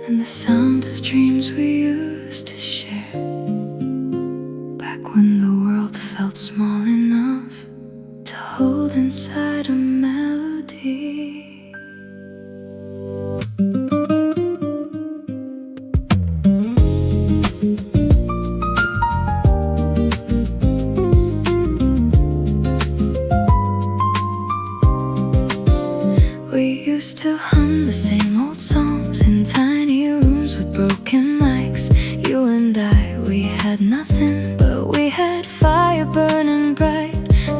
And the sound of dreams we used to share, back when the world felt small enough to hold inside a melody. We used to hum the same old songs in tiny rooms with broken mics. You and I, we had nothing, but we had fire burning bright.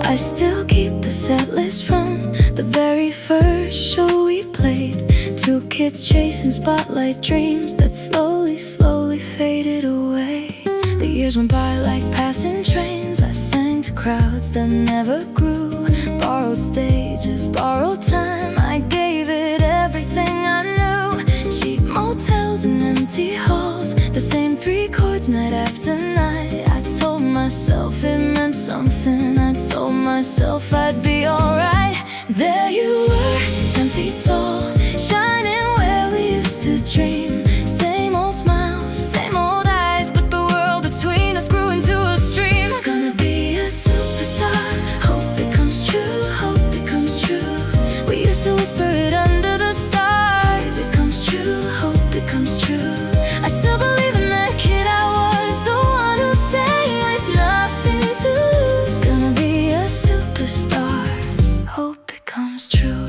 I still keep the set list from the very first show we played. Two kids chasing spotlight dreams that slowly, slowly faded away. The years went by like passing trains. I sang to crowds that never grew. Borrowed stages, borrowed time. I gave it everything I knew. Cheap motels and empty halls, the same three chords night after night. I told myself it meant something. I told myself I'd be alright. There you were, 10 feet tall, shining where we used to dream. Same old smiles, same old eyes, but the world between us grew into a stream. Gonna be a superstar, hope it comes true, hope it comes true. We used to whisper it under the stars. It comes true, hope it comes true. I still believe in that kid I was, the one who sang with nothing to lose. Gonna be a superstar, hope it comes true.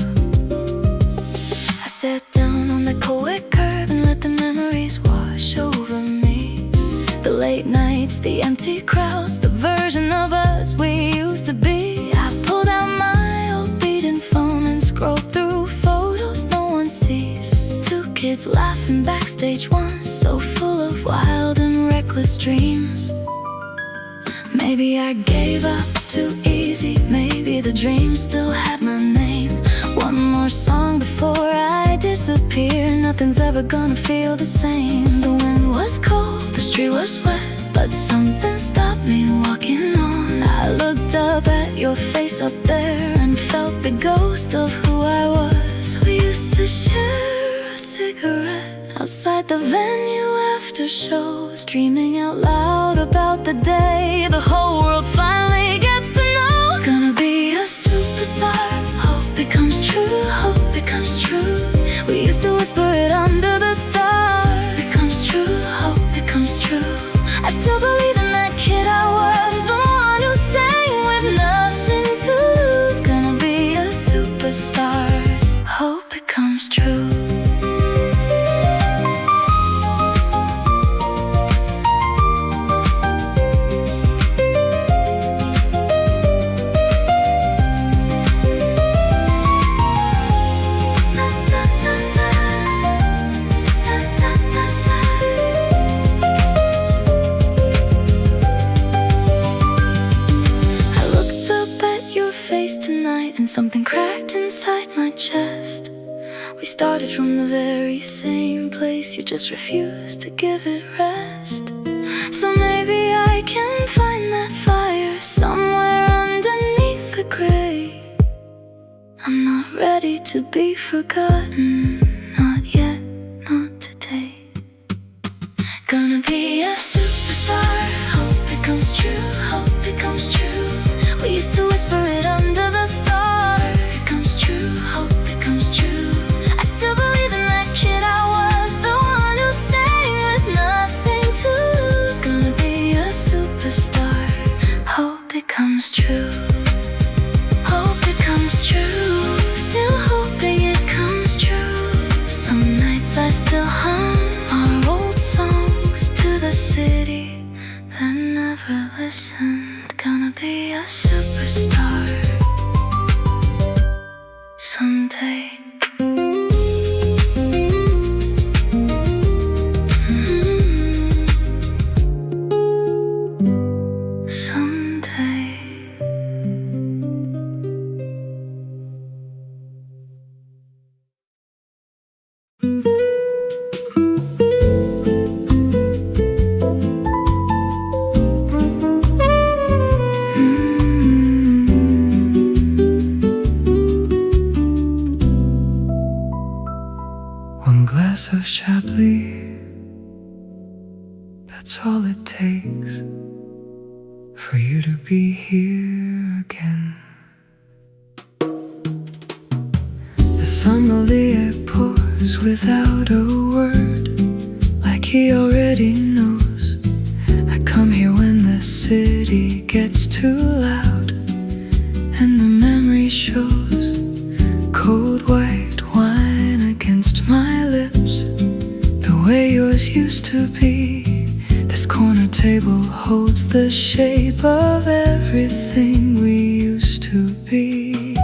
I sat down on the Cote curb and let the memories wash over me. The late nights, the empty crowds, the version of us we used to be. I pulled out my old beaten phone and scrolled through photos no one sees. Two kids laughing backstage once, so full of wild and reckless dreams. Maybe I gave up too easy, maybe the dream still had my name. One more song before I disappear. Nothing's ever gonna feel the same. The wind was cold, the street was wet, but something stopped me walking on. I looked up at your face up there and felt the ghost of who I was. We used to share a cigarette outside the venue after shows, dreaming out loud about the day the whole world finally gets to know. Gonna be a superstar, hope it comes true, hope it comes true. We used to whisper it under the stars. It comes true, hope it comes true. I still believe in that kid I was, the one who sang with nothing to lose. Gonna be a superstar, hope it comes true. Tonight, and something cracked inside my chest. We started from the very same place, you just refused to give it rest. So maybe I can find that fire somewhere underneath the grave. I'm not ready to be forgotten, not yet, not today. Gonna be a superstar, hope it comes true, hope it comes true. We used to whisper it under the stars. It comes true, hope it comes true. I still believe in that kid I was, the one who sang with nothing to lose. Gonna be a superstar, hope it comes true, hope it comes true. Still hoping it comes true. Some nights I still hum our old songs to the city that never listened. Gonna be a superstar someday. Someday. takes for you to be here again. The sommelier pours without a word, like he already knows. I come here when the city gets too loud and the memory shows. Cold white wine against my lips, the way yours used to be. This corner table holds the shape of everything we used to be.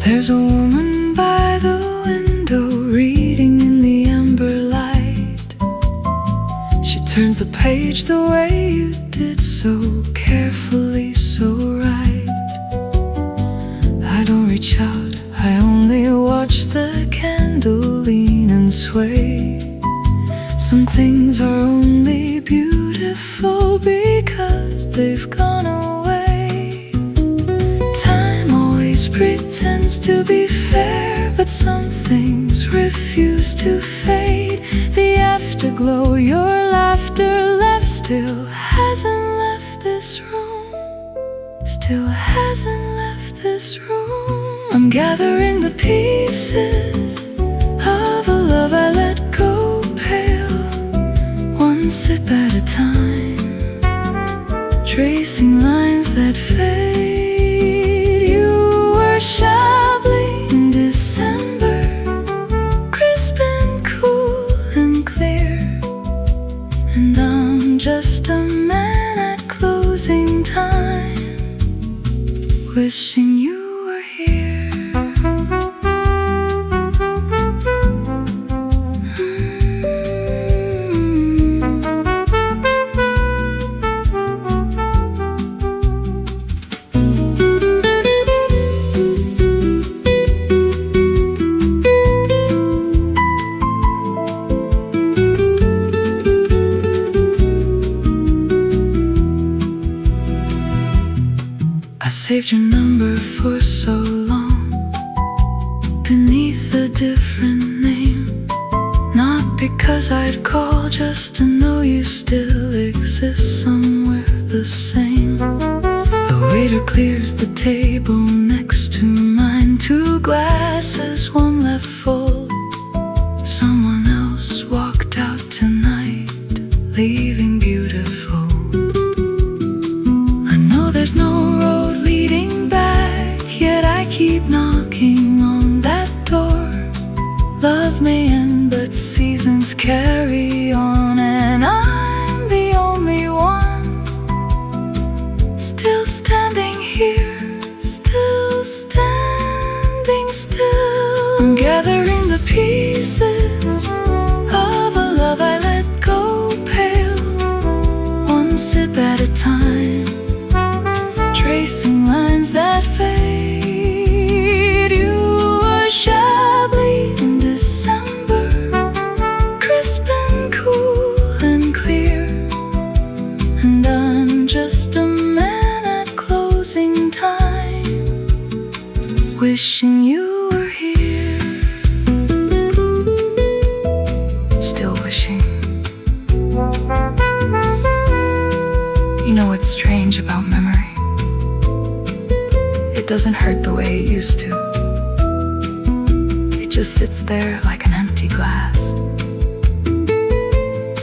There's a woman by the window reading in the amber light. She turns the page the way you did, so carefully, so right. I don't reach out, I only watch the candle lean and sway. Some things are only beautiful because they've gone away. Time always pretends to be fair, but some things refuse to fade. The afterglow your laughter left still hasn't left this room, still hasn't left this room. I'm gathering the pieces of a love I let go pale, one sip at a time, tracing lines that fade. You were Chablis in December, crisp and cool and clear, and I'm just a man at closing time, wishing you were here. I saved your number for so long, beneath a different name. Not because I'd call, just to know you still exist somewhere the same. The waiter clears the table next to mine, 2 glasses, 1 left full. Someone else walked out tonight, leaving beautiful. I know there's no road leading back, yet I keep knocking on that door. Love may end, but seasons carry on, and I'm the only one still standing here, still standing still. I'm gathering the pieces of a love I let go pale, one sip at a time, tracing lines that fade. You were Chablis in December, crisp and cool and clear, and I'm just a man at closing time, wishing you were here. Still wishing. You know what's strange about memory? It doesn't hurt the way it used to. It just sits there like an empty glass,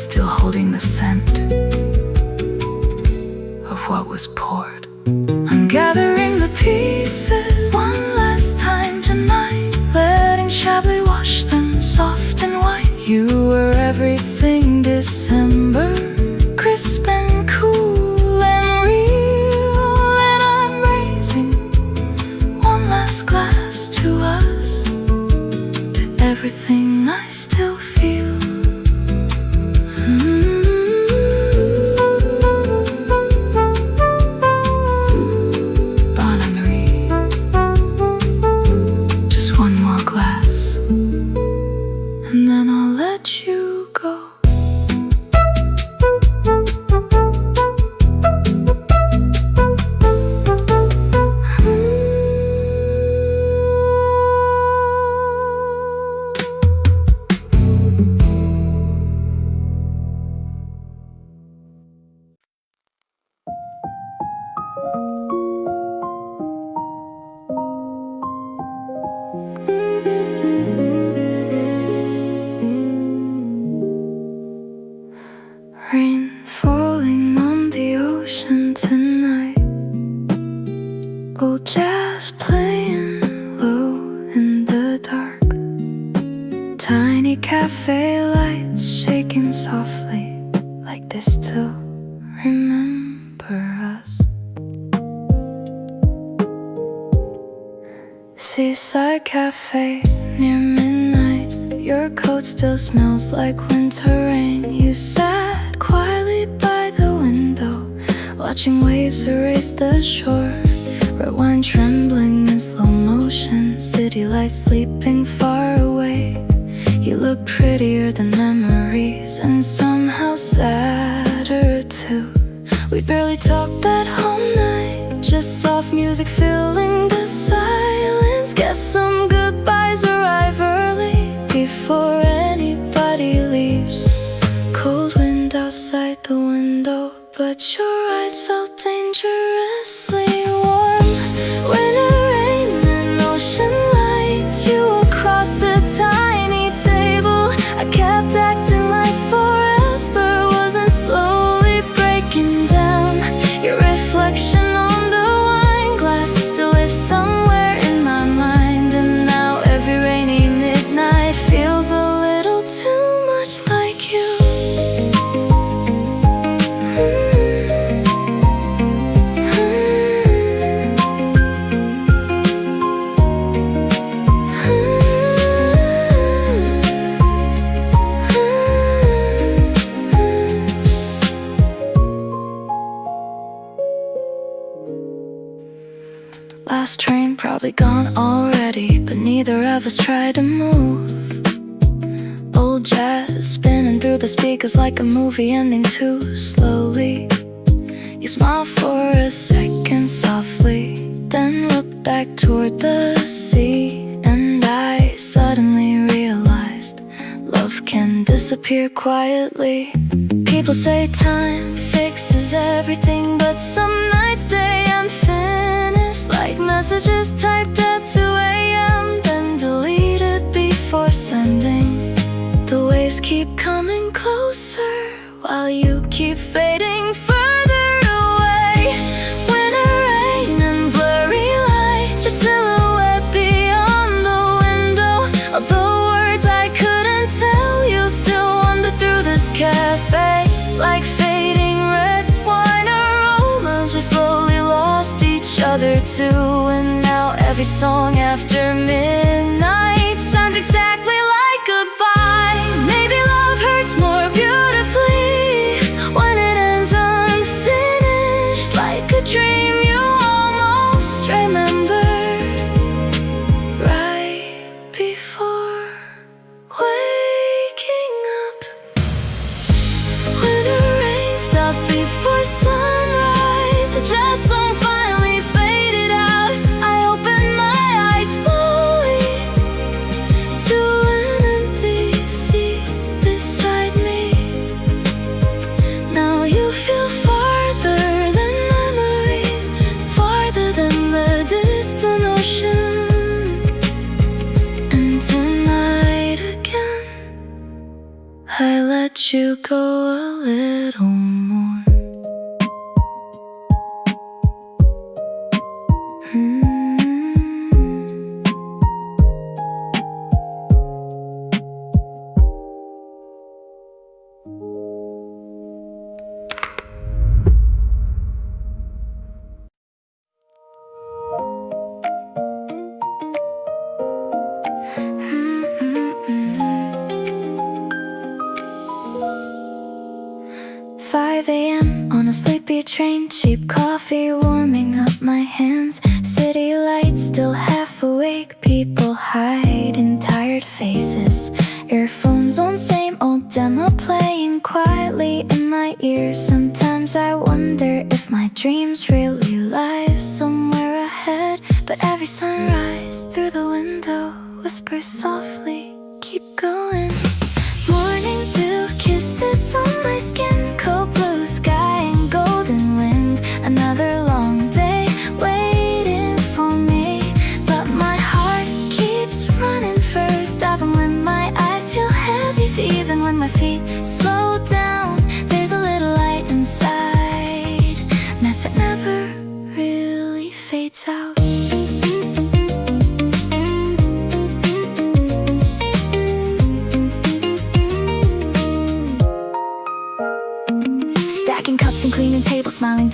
still holding the scent of what was poured. I'm gathering the pieces one last time tonight, letting Chablis wash them soft and white. You were everything December, crisp and cool and real, and I'm raising one last glass to us, to everything I still feel. Bon Marie, just one more glass, and then I'll let you go. Rain falling on the ocean tonight, old jazz playing low in the dark, tiny cafe lights shaking softly like they still remember us. Seaside cafe near midnight, your coat still smells like winter rain. You sat quietly by the window, watching waves erase the shore. Red wine trembling in slow motion, city lights sleeping far away. You look prettier than memories, and somehow sadder too. We'd barely talked that whole night, just soft music filling the silence. Guess some goodbyes arrive early before anybody leaves. Cold wind outside the window, but your eyes felt dangerously warm. Winter rain and ocean lights, you across the tiny table. I kept acting like forever wasn't slowly breaking down. Your reflection on the wine glass still lives somewhere in my mind, and now every rainy midnight feels a little too much like you. Last train probably gone already, but neither of us tried to move. Old jazz spinning through the speakers like a movie ending too slowly. You smile for a second softly, then look back toward the sea. And I suddenly realized love can disappear quietly. People say time fixes everything, but some nights stay unfinished, like messages typed at 2 a.m. then deleted before sending. The waves keep coming closer while you keep fading further away. Winter rain and blurry lights, your silhouette beyond the window. Although words I couldn't tell you still wander through this cafe, like fading red wine aromas. We slowly lost each other too, and now every song after midnight sounds exactly like goodbye. Maybe love hurts more beautifully when it ends unfinished, like a dream you almost remember right before waking up. Winter rain stopped before sunrise, the jazz song finally faded out. I opened my eyes slowly to an empty seat beside me. Now you feel farther than memories, farther than the distant ocean. And tonight again, I let you go a little more. "5 a.m. on a sleepy train, cheap coffee warming up my hands. City lights still half awake, people hiding tired faces. Earphones on, same old demo playing quietly in my ears. Sometimes I wonder if my dreams really lie somewhere ahead, but every sunrise through the window whispers softly, keep going. Morning dew, kisses on my skin, cold blue sky and golden wind. Another long day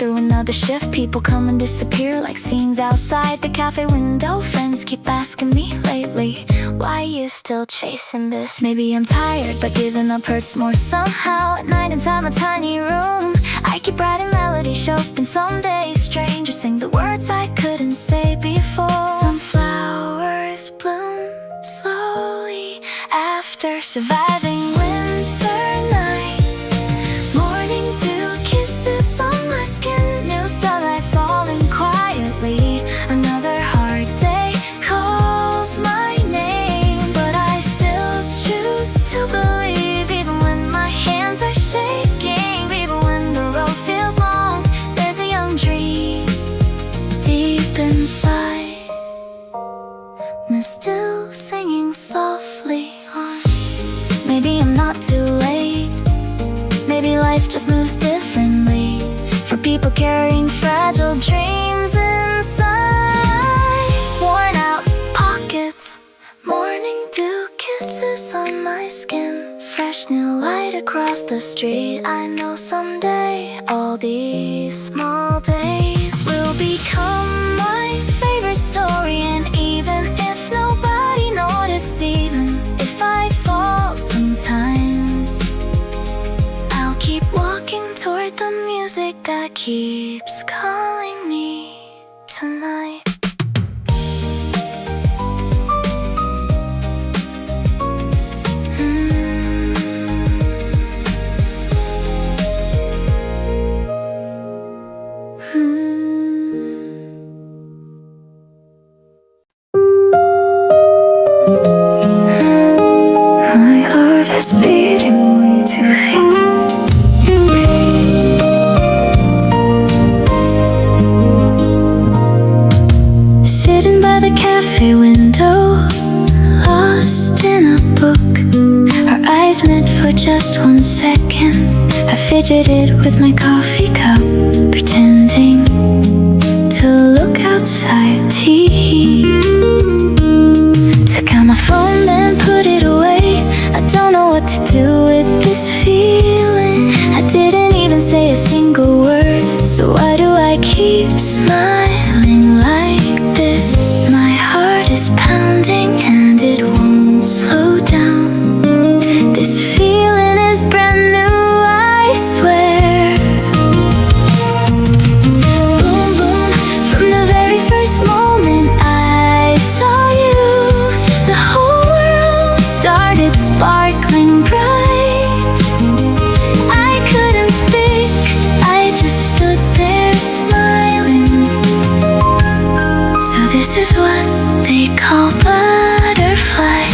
through another shift. People come and disappear like scenes outside the cafe window. Friends keep asking me lately, why you still chasing this? Maybe I'm tired, but giving up hurts more somehow. At night inside my tiny room, I keep writing melodies, hoping someday strangers sing the words I couldn't say before. Some flowers bloom slowly after surviving winter nights. Morning dew kisses on my skin, new sunlight falling quietly. Another hard day calls my name, but I still choose to believe, even when my hands are shaking, even when the road feels long. There's a young dream deep inside me, still singing softly on. Maybe I'm not too late, maybe life just moves differently for people carrying fragile dreams inside. Worn out pockets, morning dew kisses on my skin, fresh new light across the street. I know someday all these small days will become my favorite story. And even if nobody notices, even if I fall sometimes, I'll keep walking toward the music that keeps calling me tonight. My heart is beating way too late. Sitting by the cafe window, lost in a book, our eyes met for just 1 second. I fidgeted with my coffee cup, pretending to look outside. Took out my phone, then put it away. I don't know what to do with this feeling. I didn't even say a single word, so why do I keep smiling like this? My heart is pounding and it won't slow down. This feeling is brand new, I swear. Boom, boom, from the very first moment I saw you, the whole world started sparkling bright. I couldn't speak, I just stood there smiling. So this is what they call butterflies.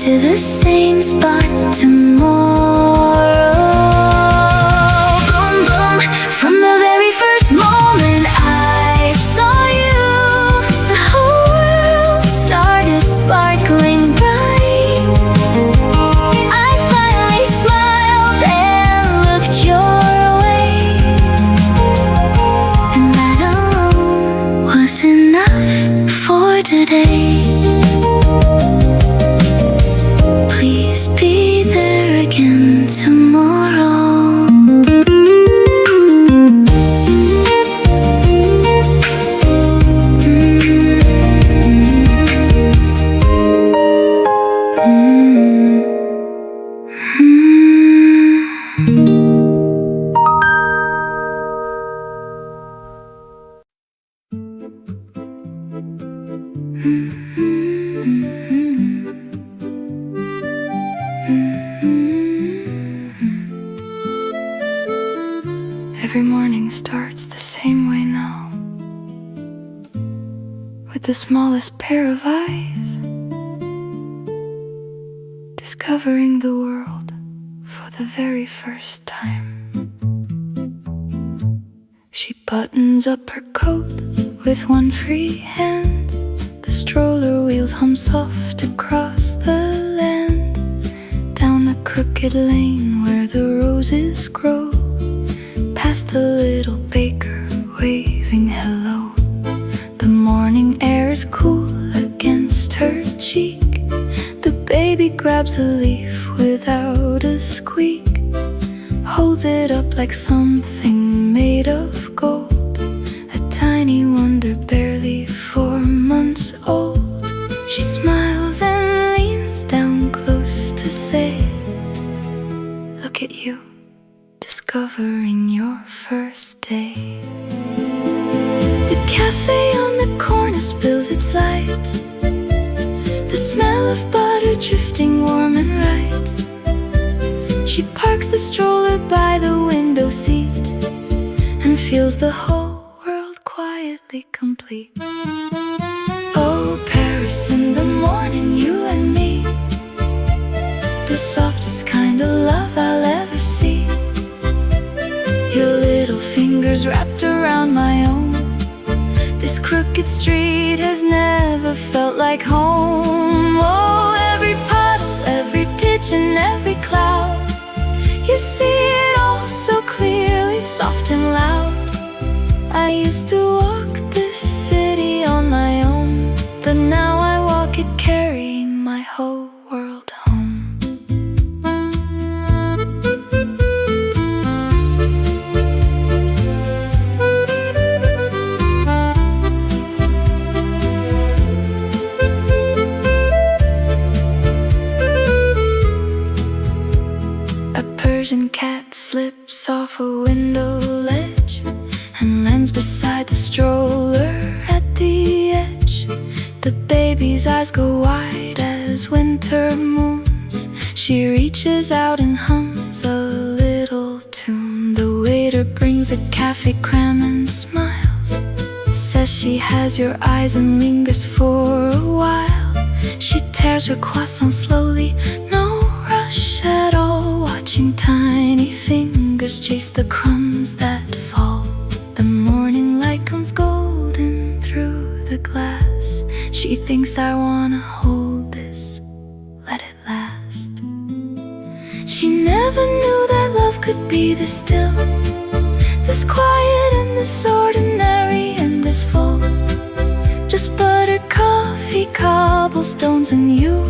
The same spot tomorrow. Boom, boom, from the very first moment I saw you, the whole world started sparkling bright. I finally smiled and looked your way, and that alone was enough for today. Please be there again tomorrow. Every morning starts the same way now, with the smallest pair of eyes, discovering the world for the very first time. She buttons up her coat with one free hand. The stroller wheels hum soft across the land, down the crooked lane where the roses grow, past the little baker waving hello. The morning air is cool against her cheek. The baby grabs a leaf without a squeak, holds it up like something made of gold, a tiny wonder barely 4 months old. She smiles and leans down close to say, look at you, discovering your first day. The cafe on the corner spills its light, the smell of butter drifting warm and right. She parks the stroller by the window seat and feels the whole world quietly complete. Oh, Paris in the morning, you and me, the softest kind of love I'll ever see. Your little fingers wrapped around my own. This crooked street has never felt like home. Oh, every puddle, every pigeon, every cloud, you see it all so clearly, soft and loud. I used to walk this city on my own, but now I walk it carrying my whole world home. Persian cat slips off a window ledge and lands beside the stroller at the edge. The baby's eyes go wide as winter moons. She reaches out and hums a little tune. The waiter brings a cafe creme and smiles, says she has your eyes and lingers for a while. She tears her croissant slowly, no rush at all, watching tiny fingers chase the crumbs that fall. The morning light comes golden through the glass. She thinks, I wanna hold this, let it last. She never knew that love could be this still, this quiet and this ordinary and this full. Just butter, coffee, cobblestones and you.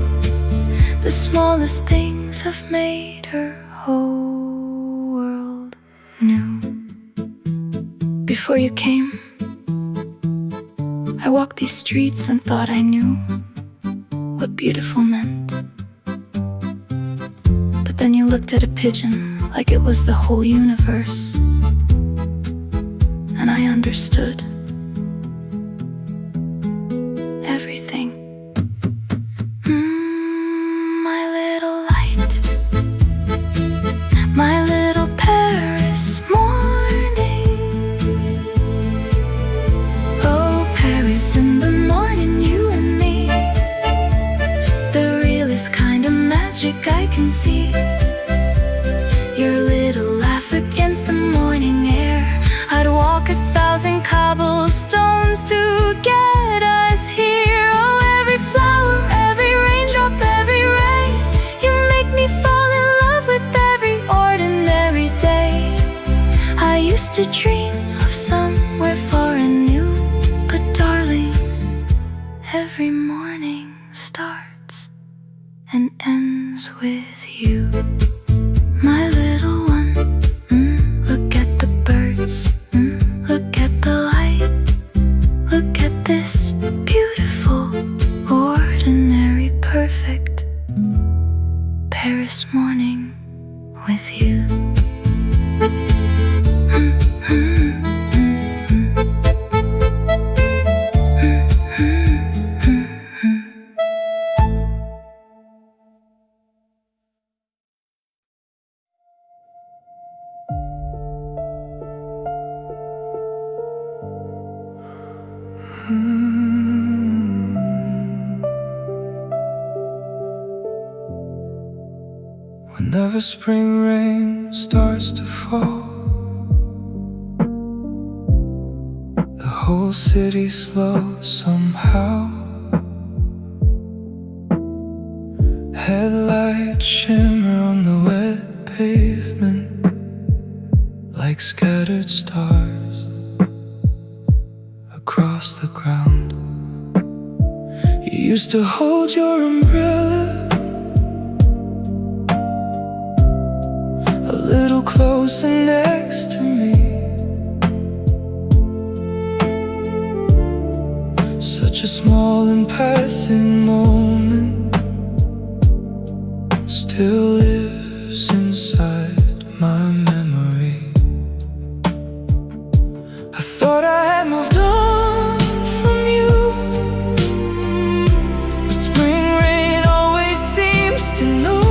The smallest things have made her whole world new. Before you came, I walked these streets and thought I knew what beautiful meant. But then you looked at a pigeon like it was the whole universe, and I understood everything. My little Paris morning. Oh, Paris in the morning, you and me, the realest kind of magic I can see. Your little laugh against the morning air. I'd walk 1,000 cobblestones to get us here. Oh, every flower, every raindrop, every rain, you make me fall in love with every ordinary day. I used to dream of somewhere far and new, but darling, every morning starts and ends with you. My little one, look at the birds, look at the light, look at this beautiful, ordinary, perfect Paris morning with you. Whenever spring rain starts to fall, whole city slow somehow. Headlights shimmer on the wet pavement like scattered stars across the ground. You used to hold your umbrella a little closer next to me. Such a small and passing moment still lives inside my memory. I thought I had moved on from you, but spring rain always seems to know.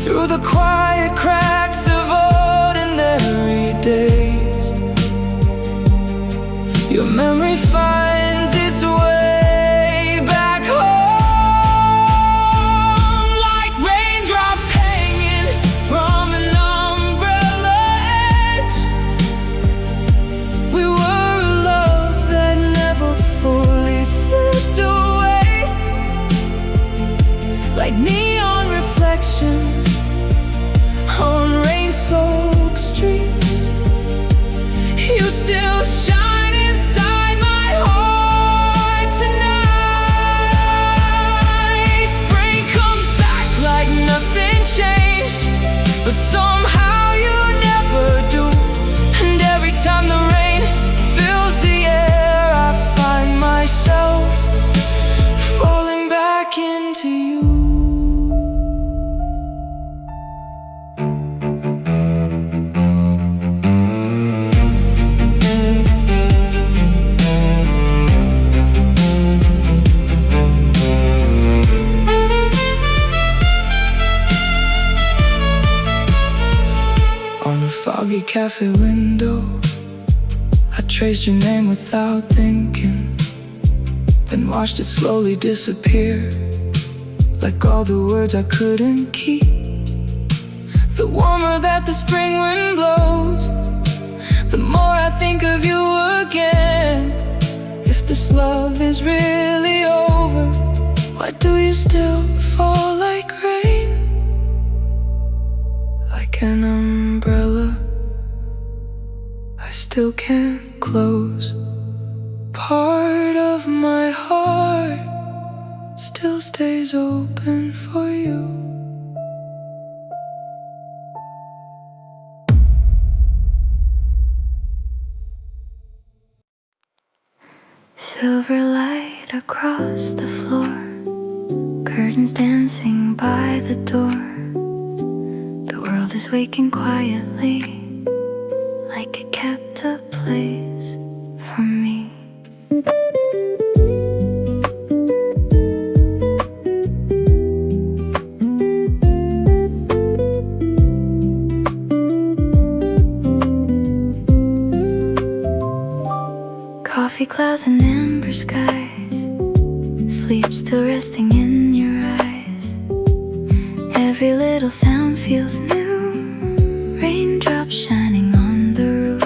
Through the quiet cracks of ordinary days, your memory finds its way back home. Like raindrops hanging from an umbrella edge, we were a love that never fully slipped away. Like neon reflections on rain-soaked streets, you still shine inside my heart tonight. Spring comes back like nothing changed, but somehow you never do. And every time the rain fills the air, I find myself falling back into you. On a foggy cafe window, I traced your name without thinking, then watched it slowly disappear, like all the words I couldn't keep. The warmer that the spring wind blows, the more I think of you again. If this love is really over, why do you still fall like rain? Like an umbrella I still can't close. Part of my heart still stays open for you. Silver light across the floor, curtains dancing by the door. The world is waking quietly, like it kept a place for me. Coffee clouds and amber skies, sleep still resting in your eyes. Every little sound feels new, raindrops shining on the roof.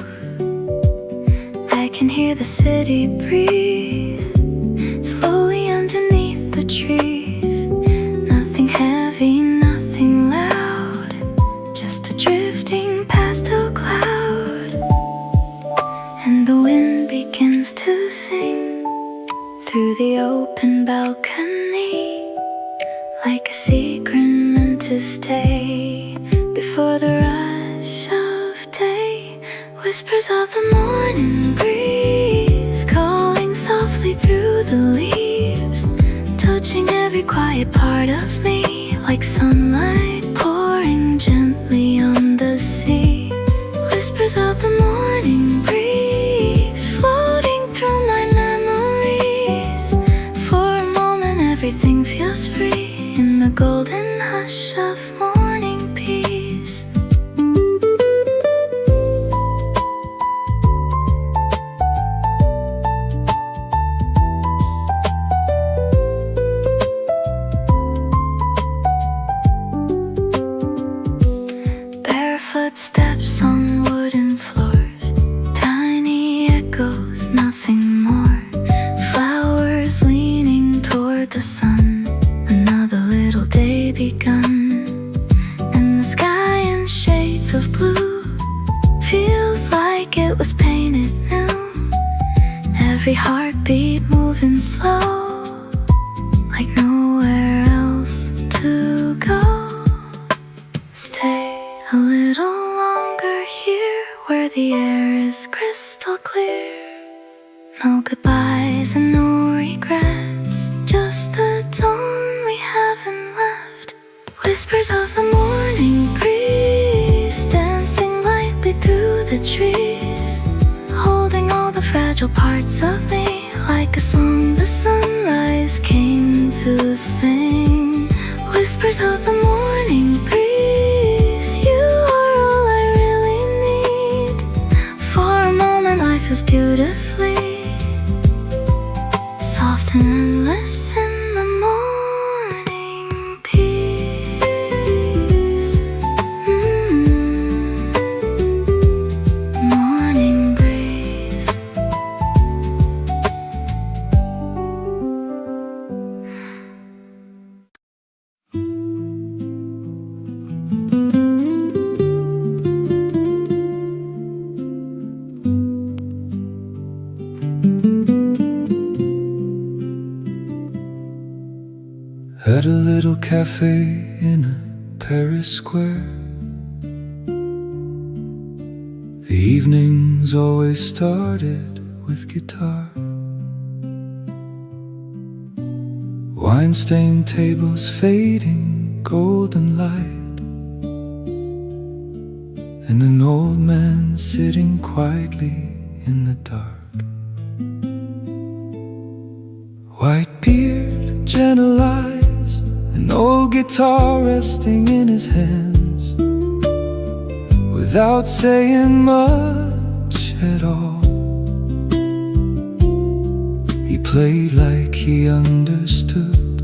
I can hear the city breathe slowly underneath the trees. Nothing heavy, nothing loud, just a drifting pastel cloud. And the wind begins to sing through the open balcony, like a secret meant to stay before the rush of day. Whispers of the morning breeze calling softly through the leaves, touching every quiet part of me, like sunlight pouring gently on the sea. Whispers of the morning breeze floating through my memories. For a moment everything feels free in the golden hush of morning peace. Footsteps on wooden floor, it was painted new, every heartbeat moving slow, like nowhere else to go. Stay a little longer here, where the air is crystal clear. No goodbyes and no regrets, just the dawn we haven't left. Whispers of the morning breeze, dancing lightly through the trees, holding all the fragile parts of me, like a song the sunrise came to sing. Whispers of the morning breeze, you are all I really need. For a moment life feels beautifully soft and endless in the morning peace. Morning breeze. At a little cafe in a Paris square, the evenings always started with guitar. Wine-stained tables fading golden light, and an old man sitting quietly in the dark. White beard, gentle eyes, an old guitar resting in his hands. Without saying much at all, he played like he understood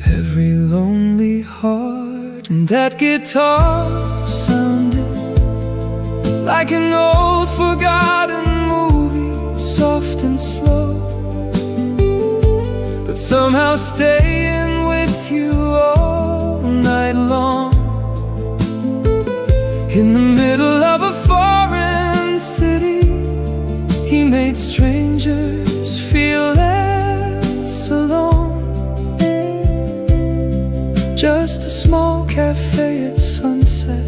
every lonely heart. And that guitar sounded like an old forgotten movie, soft and slow, but somehow staying with you all night long. In the middle of a foreign city, he made strangers feel less alone. Just a small cafe at sunset,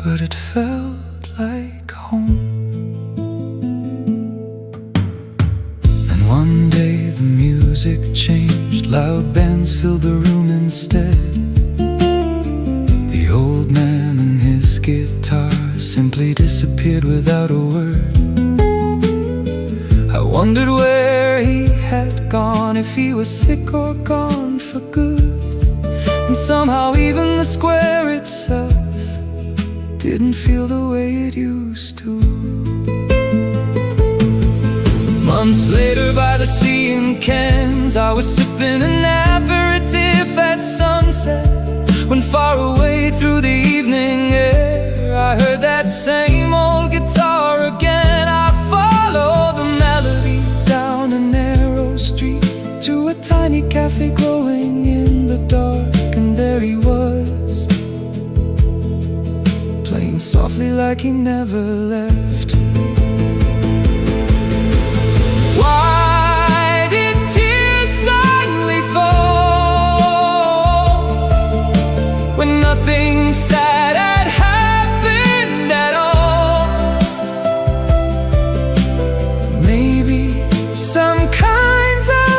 but it felt like home. One day the music changed, loud bands filled the room instead. The old man and his guitar simply disappeared without a word. I wondered where he had gone, if he was sick or gone for good. And somehow even the square itself didn't feel the way it used to. Months later by the sea in Cannes, I was sipping an aperitif at sunset, when far away through the evening air I heard that same old guitar again. I followed the melody down a narrow street to a tiny cafe glowing in the dark, and there he was, playing softly like he never left. Why did tears suddenly fall when nothing sad had happened at all? Maybe some kinds of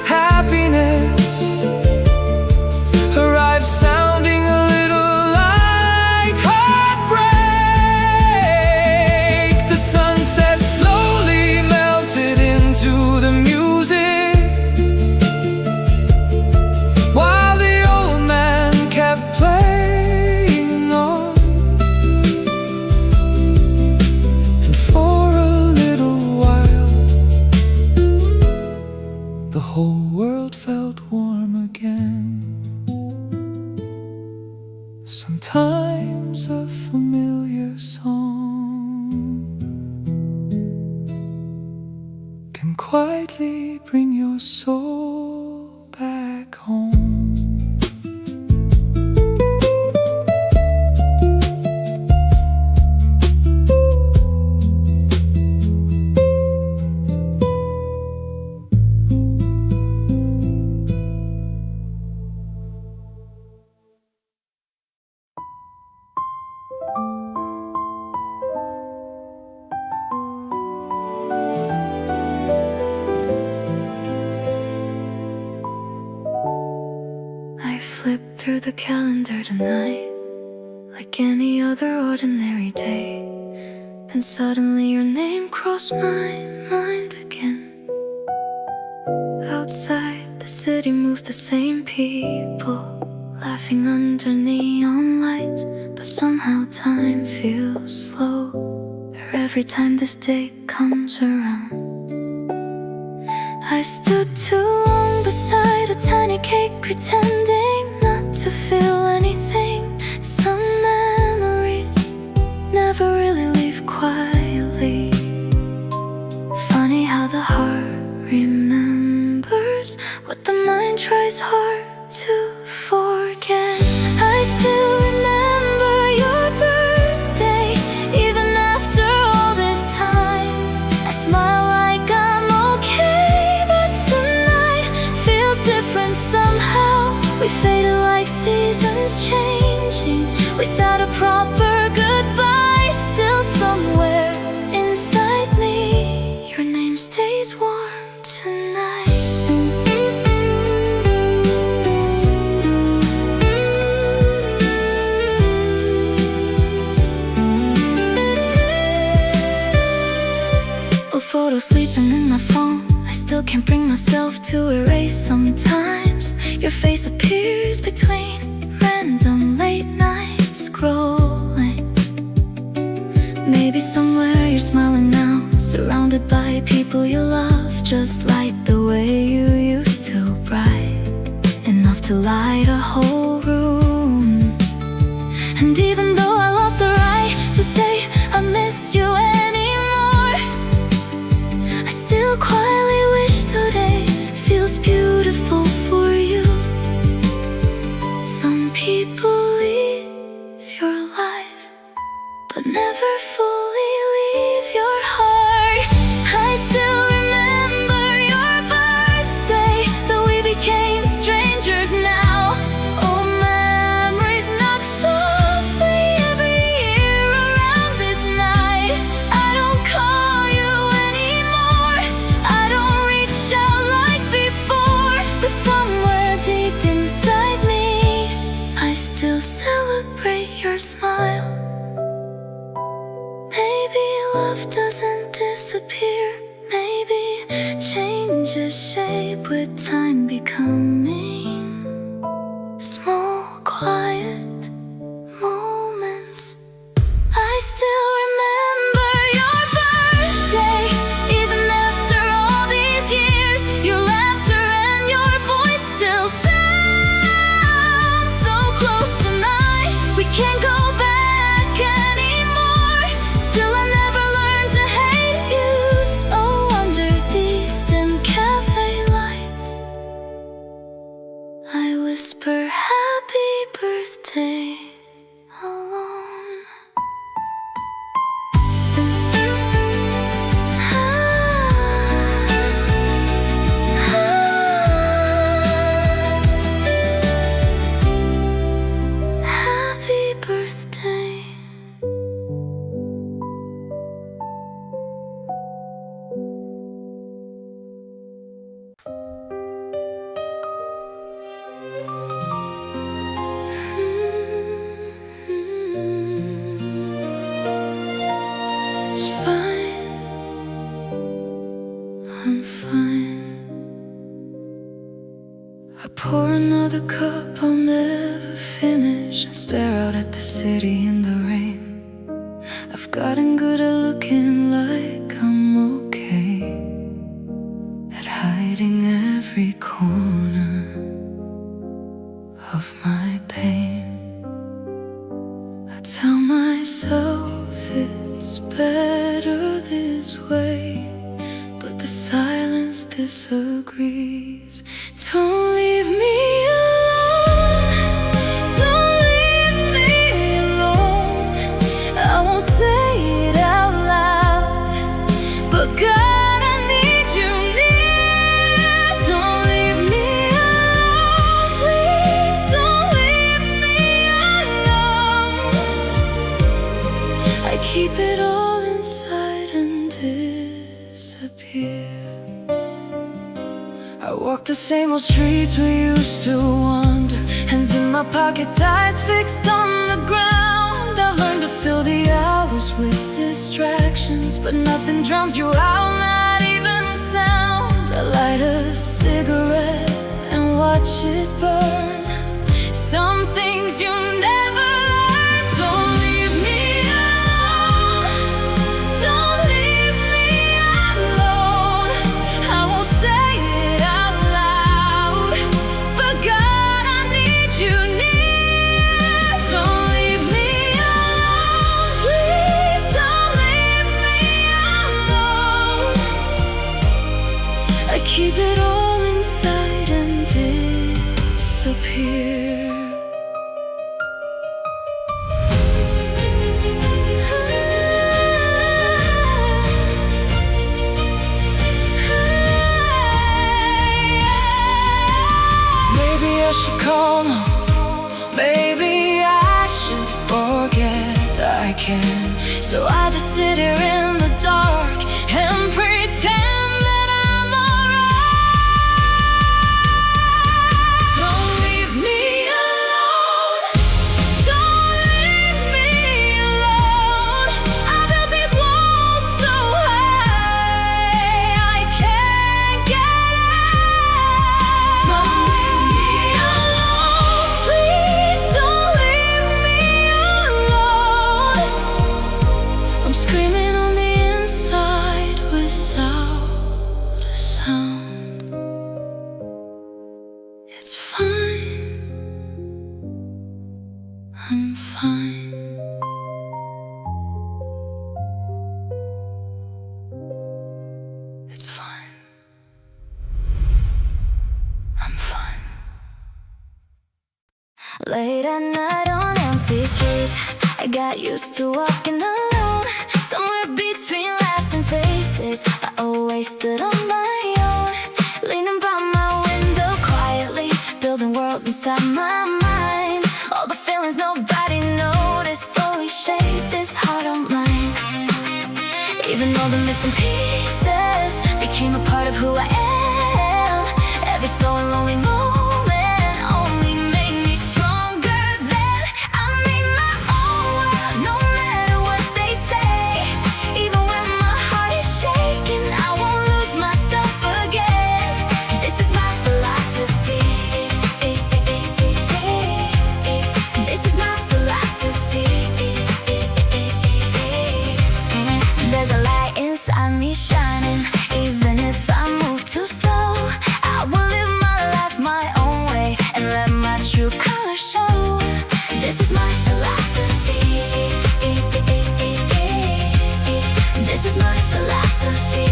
happiness arrive sounding a little like heartbreak. The sunset slowly melted into the music, while the old man kept playing on. And for a little while, the whole world felt warm again. Sometimes a familiar song can quietly bring your soul back home. I flipped through the calendar tonight like any other ordinary day. Then suddenly your name crossed my mind again. Outside, the city moves the same people, laughing under neon lights. But somehow time feels slow every time this day comes around. I stood too long beside a tiny cake, pretending not to feel anything. Some memories never really leave quietly. Funny how the heart remembers what the mind tries hard to forget. I still remember your birthday, even after all this time. I smile like I'm okay, but tonight feels different somehow. We faded like seasons changing without a proper goodbye. Still somewhere inside me, your name stays warm tonight. Old photos sleeping in my phone, I still can't bring myself to erase. Sometimes your face appears between random late night scrolling. Maybe somewhere you're smiling now, surrounded by people you love, just like the way you used to, bright enough to light a whole room. And even though I lost the right to say I miss you anymore, I still quietly wish today feels beautiful for you. Some people leave your life, but never fully leave your heart. I still remember your birthday, though we became strangers now. Oh, memories knock softly every year around this night. I don't call you anymore, I don't reach out like before, but somewhere deep inside me, I still celebrate your smile. Maybe love doesn't disappear, maybe changes shape with time, becoming small, quiet moments. I still remember your birthday, even after all these years. Your laughter and your voice still sound so close tonight. We can't go back anymore. Still I never learned to hate you. So under these dim cafe lights, I whisper happy birthday alone. Happy birthday. It's fine, I'm fine. I pour another cup I'll never finish and stare out at the city in the rain. I've gotten good at looking like I'm okay, at hiding every corner of my pain. I tell myself it's better this way, but the silence disagrees. Don't leave me alone, don't leave me alone. I won't say it out loud, but God, I need you near. Don't leave me alone, please don't leave me alone. keep it all inside and disappear. I walk the same old streets we used to wander, hands in my pockets, eyes fixed on the ground. I've learned to fill the hours with distractions, but nothing drowns you out, not even sound. I light a cigarette and watch it burn. Some things you never learn. Don't leave me alone. Don't leave me alone. I won't say it out loud, but God, I need you near. Don't leave me alone. Please don't leave me alone. I keep it all inside and disappear. I should call him, maybe I should forget I can. So I just sit here in the dark and pretend that I'm alright. Don't leave me alone. Don't leave me alone. I built these walls so high I can't get out. Don't leave me. Please don't leave me alone. I'm screaming on the inside without a sound. It's fine. I'm fine. It's fine. I'm fine. Late at night on empty streets, I got used to walking alone. Somewhere between laughing faces, I always stood on my own, leaning by my window quietly, building worlds inside my mind. All the feelings nobody noticed slowly shaped this heart of mine. Even though the missing pieces became a part of who I am, every slow and lonely moment only made me stronger. Then I made my own world, no matter what they say. Even when my heart is shaking, I won't lose myself again. This is my philosophy. This is my philosophy. There's a light inside me shining, even if I move too slow. I will live my life my own way and let my true colors show. This is my philosophy. This is my philosophy.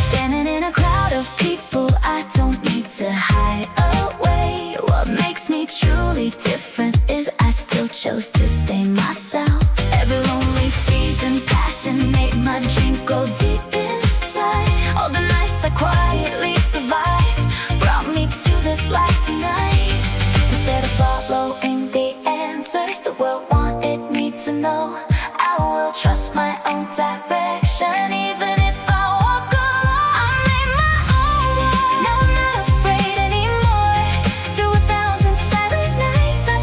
Standing in a crowd of people, I don't need to hide away. What makes me truly different is I still chose to stay myself. Every lonely season passing made my dreams grow deep inside. All the nights I quietly survived brought me to this life tonight. Instead of following the answers the world wanted me to know, I will trust my own direction, even if I walk alone. I made my own world, now I'm not afraid anymore. Through 1,000 silent nights I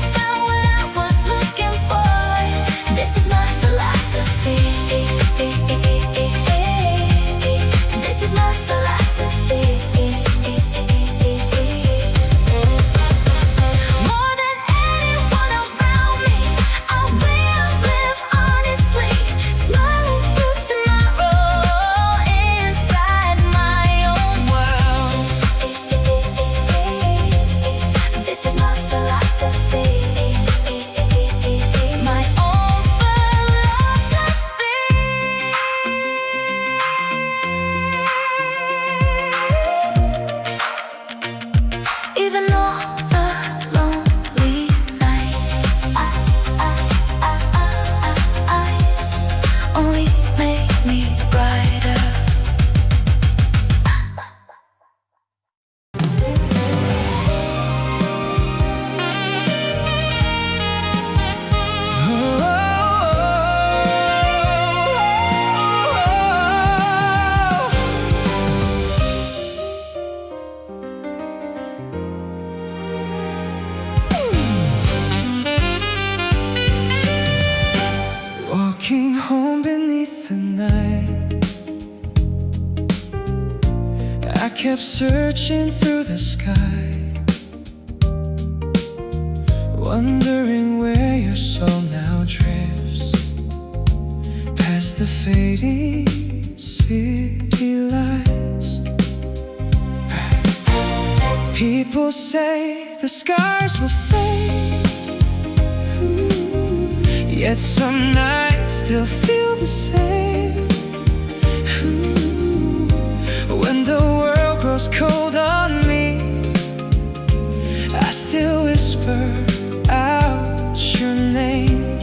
kept searching through the sky, wondering where your soul now drifts, past the fading city lights. People say the scars will fade, yet some nights still feel the same. When the world grows cold on me, I still whisper out your name.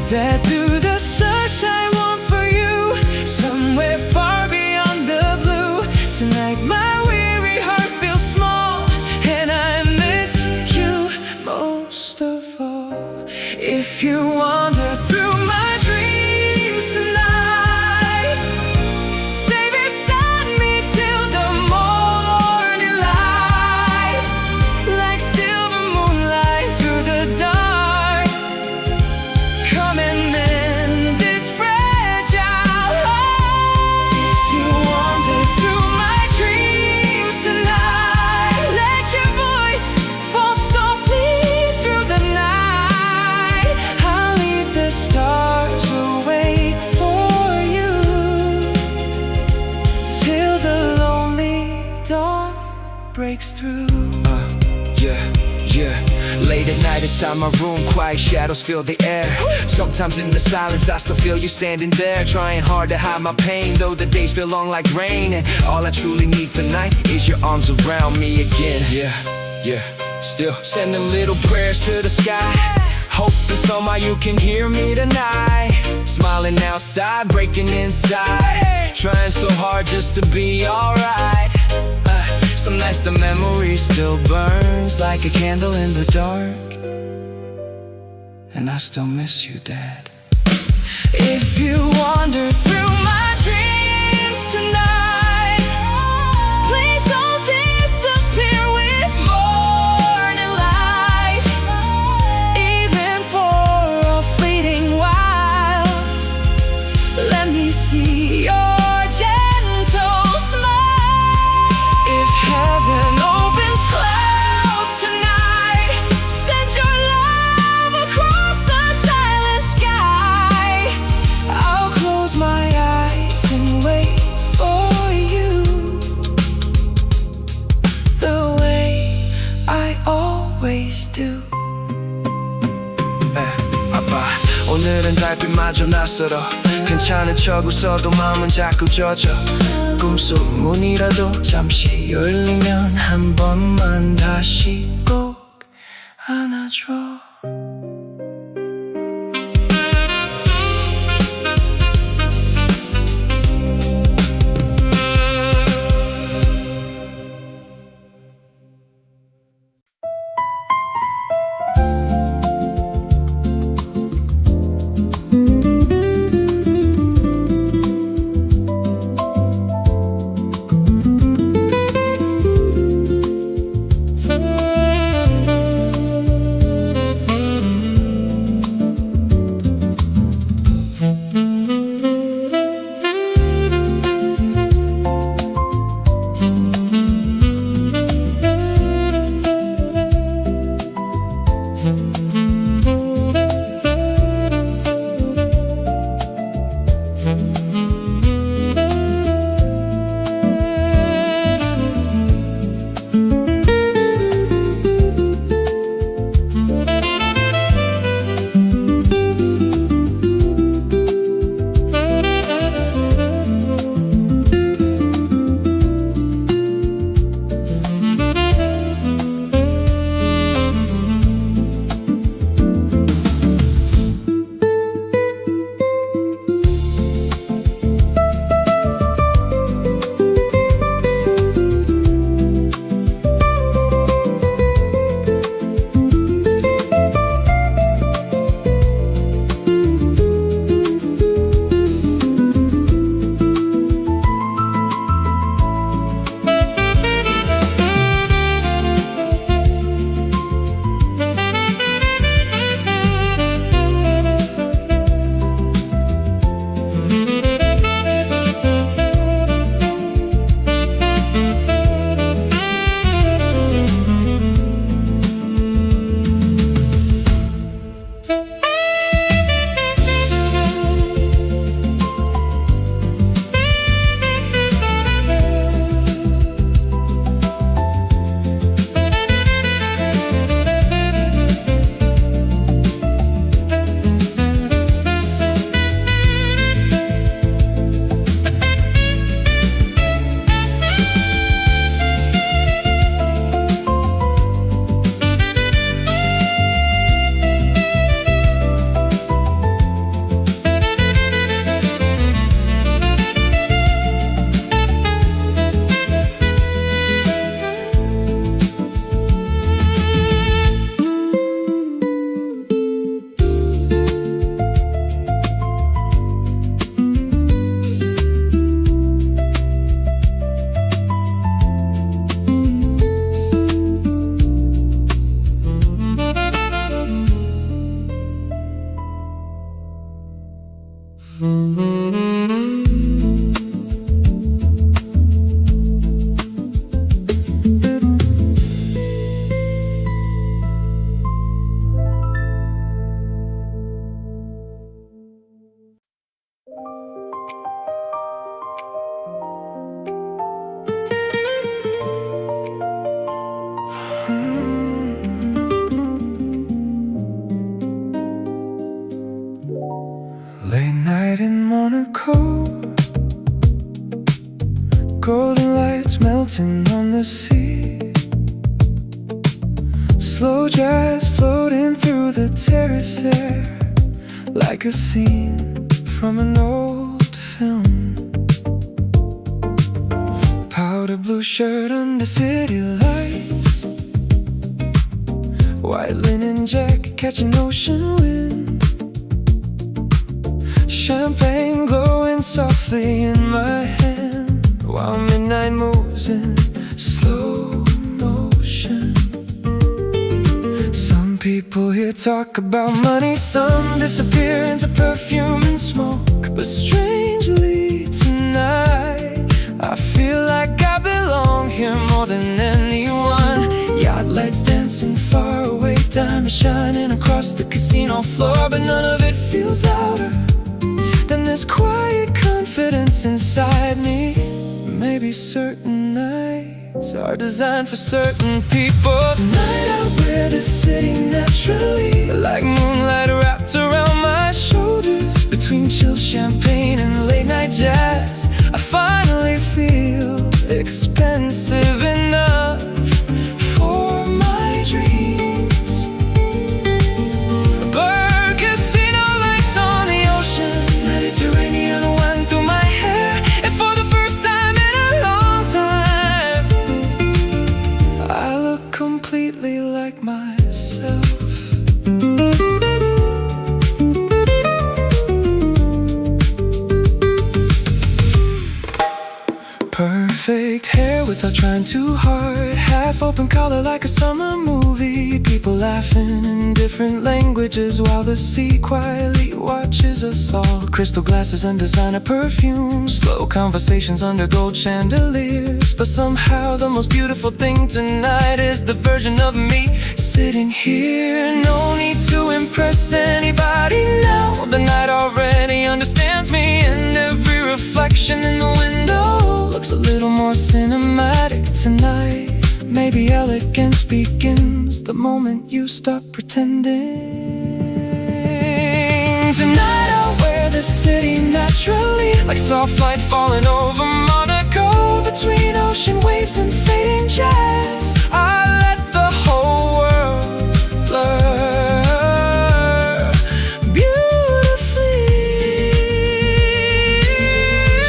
Dad, do the sunshine want for you, somewhere far beyond the blue. Tonight my weary heart feels small, and I miss you most of all. If you wander through my dreams tonight, stay beside me till the morning light, like silver moonlight through the dark. Come and mend this fragile heart. If you wander through my dreams tonight, let your voice fall softly through the night. I'll leave the stars awake for you till the lonely dawn breaks through. Late at night inside my room, quiet shadows fill the air. Sometimes in the silence I still feel you standing there, trying hard to hide my pain, though the days feel long like rain. And all I truly need tonight is your arms around me again. Still sending little prayers to the sky, hoping somehow you can hear me tonight. Smiling outside, breaking inside, trying so hard just to be alright. Some nights the memory still burns like a candle in the dark, and I still miss you, Dad. If you wander through my dreams tonight, please don't disappear with morning light, even for a fleeting while. Let me see your gentle smile. If heaven opens clouds tonight, send your love across the silent sky. I'll close my eyes and wait for you, the way I always do. 아빠, 오늘은 달빛마저 낯설어. 괜찮은 척 웃어도 마음은 자꾸 젖어. 꿈속 문이라도 잠시 열리면 한 번만 다시 꼭 안아줘. slow jazz floating through the terrace air, like a scene from an old film. Powder blue shirt under city lights, white linen jacket catching ocean wind, champagne glowing softly in my hand, while midnight moves in slow motion. Some people here talk about money, some disappear into perfume and smoke. But strangely tonight, I feel like I belong here more than anyone. Yacht lights dancing far away, diamonds shining across the casino floor. But none of it feels louder than this quiet confidence inside me. Maybe certain nights are designed for certain people. Tonight I wear the city naturally, like moonlight wrapped around my shoulders. Between chill champagne and late night jazz, I finally feel expensive enough for my dreams. Blur casino lights on the ocean, Mediterranean wine through my hair, and for the first time in a long time, I look completely like myself. Perfect hair without trying too hard, half open collar like a summer movie. People laughing in different languages while the sea quietly watches us all. Crystal glasses and designer perfumes, slow conversations under gold chandeliers. But somehow the most beautiful thing tonight is the version of me sitting here. No need to impress anybody now, the night already understands me, and every reflection in the window looks a little more cinematic tonight. Maybe elegance begins the moment you stop pretending. Tonight I'll wear the city naturally, like soft light falling over Monaco. Between ocean waves and fading jazz, I let the whole world blur beautifully.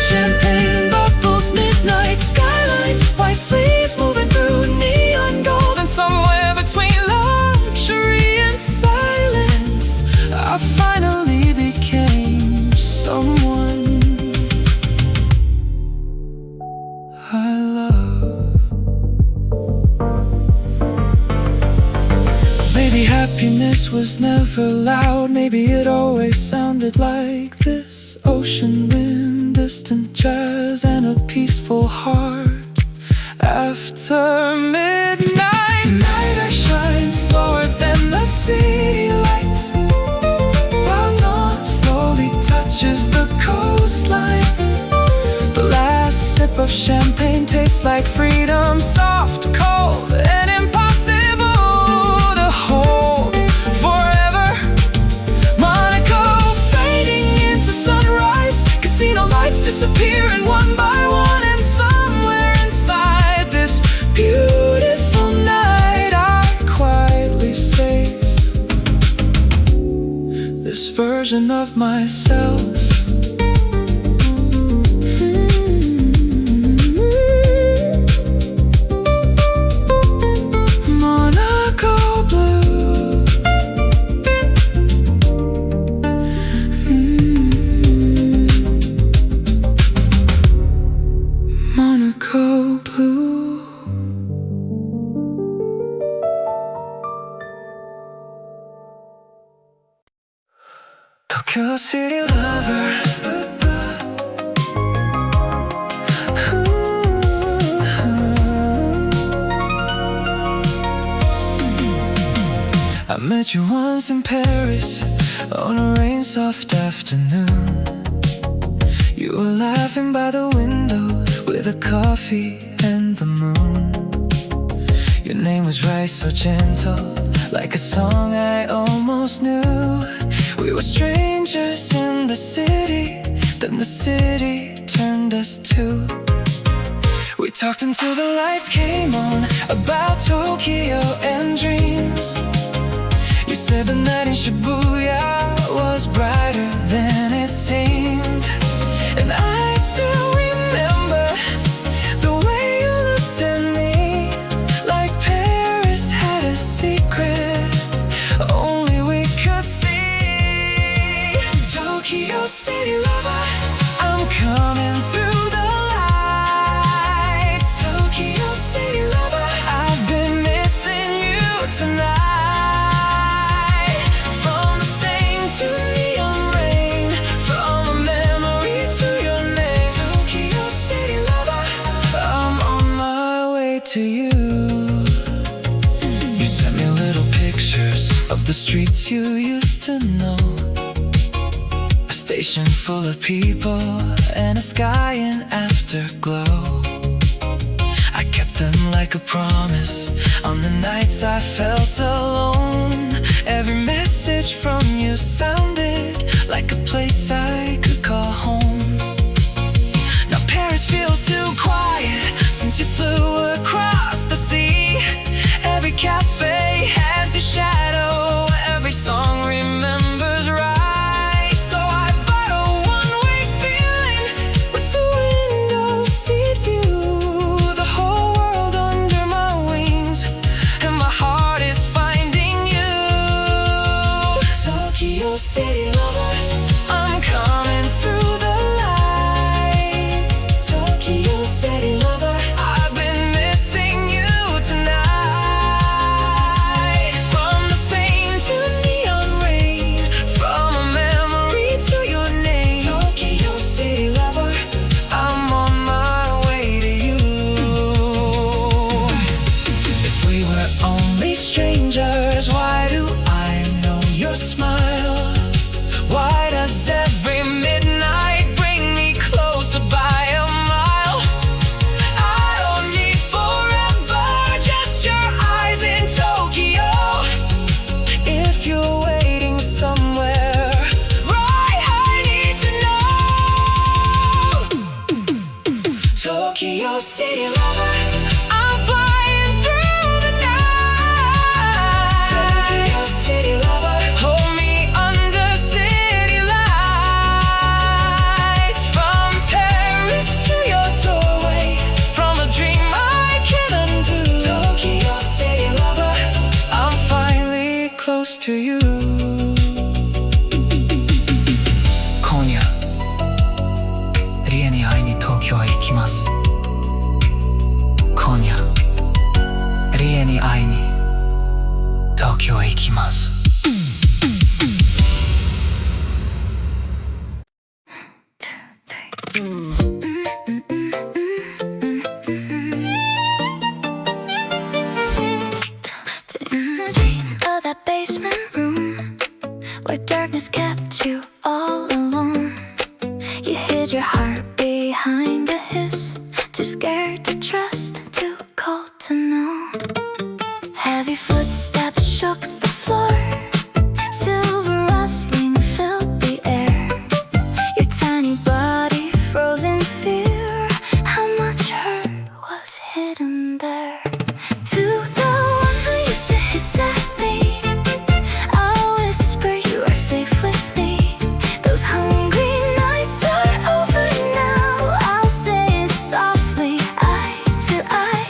Champagne bubbles, midnight skyline, white sleeves moving through neon gold. And somewhere between luxury and silence, I finally became someone I love. Maybe happiness was never loud, maybe it always sounded like this. Ocean wind, distant jazz, and a peaceful heart after midnight. Tonight I shine slower than the city lights, while dawn slowly touches the coastline. The last sip of champagne tastes like freedom, soft, cold, and impossible to hold forever. Monaco fading into sunrise, casino lights disappearing one by one, and somewhere inside this beautiful night I quietly save this version of myself. Monaco blue. Monaco blue. Tokyo City lover. I met you once in Paris on a rain-soft afternoon. You were laughing by the window with a coffee and the moon. Your name was right, so gentle, like a song I almost knew. We were strangers in the city, then the city turned us two. We talked until the lights came on, about Tokyo and dreams. You said the night in Shibuya was brighter than it seemed. And I still remember the way you looked at me, like Paris had a secret only we could see. Tokyo City lover, I'm coming through the lights. Tokyo City lover, I've been missing you tonight. From the same to neon rain, from a memory to your name. Tokyo City lover, I'm on my way to you. You sent me little pictures of the streets you used to know, a station full of people and a sky in afterglow. I kept them like a promise on the nights I felt alone. Every message from you sounded like a place I could call home. Now Paris feels too quiet since you flew across the sea. Every cafe has your shadow, every song remembers right. So I bought a one-way feeling with the window seat view, the whole world under my wings, and my heart is finding you. Tokyo City lover, I'm coming through the lights. Tokyo City lover, I've been missing you tonight. From the same to neon rain, from a memory to your name. Tokyo City lover, I'm on my way to you. If we were only strangers, why do I know your smile? Why does every midnight bring me closer by a mile? I don't need forever, just your eyes in Tokyo. If you're waiting somewhere, right, I need to know. Tokyo City lover, I'm flying through the night. Tokyo City lover, hold me under city lights. From Paris to your doorway, from a dream I can't undo. Tokyo City lover, I'm finally close to you. 今夜リエに会いに東京へ行きます。今夜リエに会いに東京へ行きます。Of that basement room where darkness kept you all alone. You hid your heart behind a hiss, too scared to trust, too cold to know. Heavy footsteps shook the floor, silver rustling filled the air. Your tiny body froze in fear, how much hurt was hidden there. To the one who used to hiss at me, I'll whisper you are safe with me. Those hungry nights are over now, I'll say it softly, eye to eye.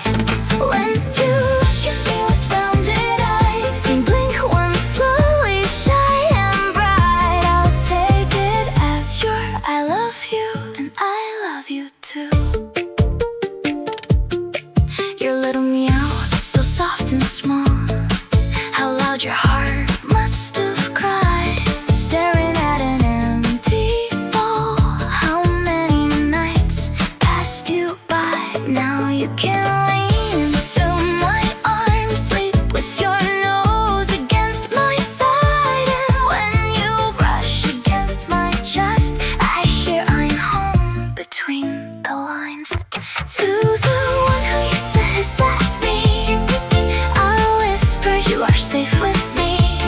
When you look at me with rounded eyes and blink once slowly, shy and bright, I'll take it as your I love you and I love you too. Your little meow, so soft and small, how loud your heart must have cried, staring at an empty ball. How many nights passed you by? Now you can lean into my arms, sleep with your nose against my side, and when you brush against my chest, I hear I'm home between the lines. To the one who used to hiss at me, I'll whisper you are safe with me.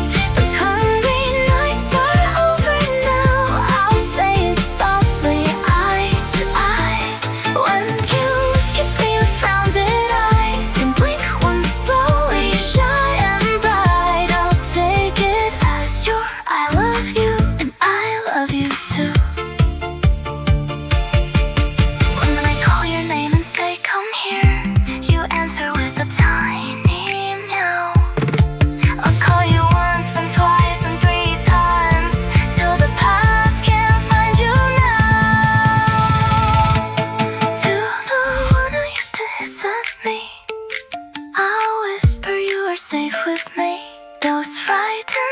frightened.